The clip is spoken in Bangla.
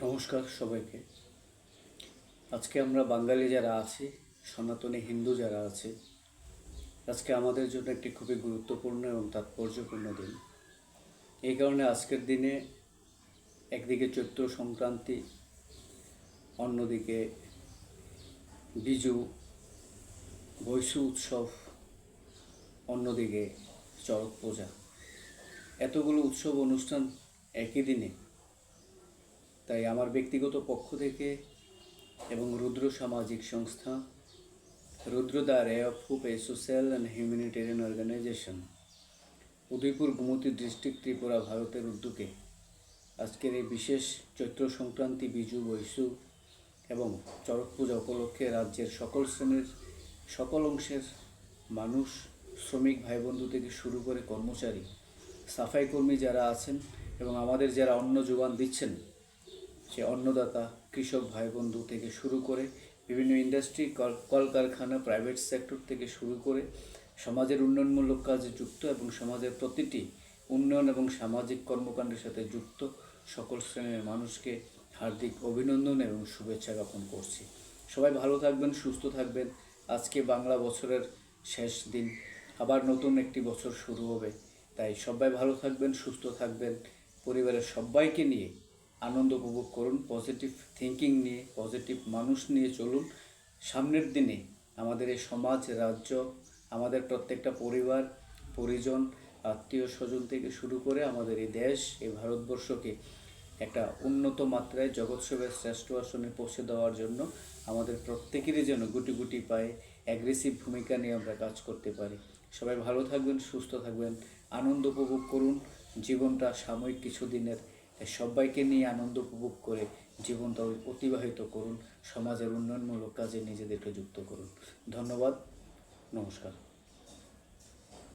নমস্কার সবাইকে। আজকে আমরা বাঙালি যারা আছি, সনাতনী হিন্দু যারা আছে, আজকে আমাদের জন্য একটি খুবই গুরুত্বপূর্ণ এবং তাৎপর্যপূর্ণ দিন। এই কারণে আজকের দিনে একদিকে চৈত্র সংক্রান্তি, অন্যদিকে বিজু, বৈশু উৎসব, অন্যদিকে চড়ক পূজা, এতগুলো উৎসব অনুষ্ঠান একই দিনে। তাই আমার ব্যক্তিগত পক্ষ থেকে এবং রুদ্র সামাজিক সংস্থা, Rudra the ray of hope, a social and humanitarian organisation, Udaipur Gomati district, Tripura, ভারতের উদ্যোগে আজকের এই বিশেষ চৈত্র সংক্রান্তি, বিজু, বৈশু এবং চড়ক পূজা উপলক্ষে রাজ্যের সকল শ্রেণীর, সকল অংশের মানুষ, শ্রমিক ভাই বন্ধু থেকে শুরু করে কর্মচারী, সাফাই কর্মী যারা আছেন এবং আমাদের যারা অন্ন যোগান দিচ্ছেন, সে অন্নদাতা, কৃষক ভাই বন্ধু থেকে শুরু করে বিভিন্ন ইন্ডাস্ট্রি, কলকারখানা, প্রাইভেট সেক্টর থেকে শুরু করে সমাজের উন্নয়নমূলক কাজে যুক্ত এবং সমাজের প্রতিটি উন্নয়ন এবং সামাজিক কর্মকাণ্ডের সাথে যুক্ত সকল শ্রেণীর মানুষকে হার্দিক অভিনন্দন এবং শুভেচ্ছা জ্ঞাপন করছি। সবাই ভালো থাকবেন, সুস্থ থাকবেন। আজকে বাংলা বছরের শেষ দিন, আবার নতুন একটি বছর শুরু হবে। তাই সবাই ভালো থাকবেন, সুস্থ থাকবেন, পরিবারের সবাইকে নিয়ে আনন্দ উপভোগ করুন, পজিটিভ থিঙ্কিং নিয়ে, পজিটিভ মানুষ নিয়ে চলুন। সামনের দিনে আমাদের এই সমাজ, রাজ্য, আমাদের প্রত্যেকটা পরিবার, পরিজন, আত্মীয় স্বজন থেকে শুরু করে আমাদের এই দেশ, এই ভারতবর্ষকে একটা উন্নত মাত্রায় জগৎসবের শ্রেষ্ঠ আসনে পৌঁছে দেওয়ার জন্য আমাদের প্রত্যেকেরই যেন গুটি গুটি পায়ে অ্যাগ্রেসিভ ভূমিকা নিয়ে আমরা কাজ করতে পারি। সবাই ভালো থাকবেন, সুস্থ থাকবেন, আনন্দ উপভোগ করুন। জীবনটা সাময়িক কিছুদিনের, সবাইকে নিয়ে আনন্দ উপভোগ করে জীবনটা অতিবাহিত করুন। সমাজের উন্নয়নমূলক কাজে নিজেদেরকে যুক্ত করুন। ধন্যবাদ, নমস্কার।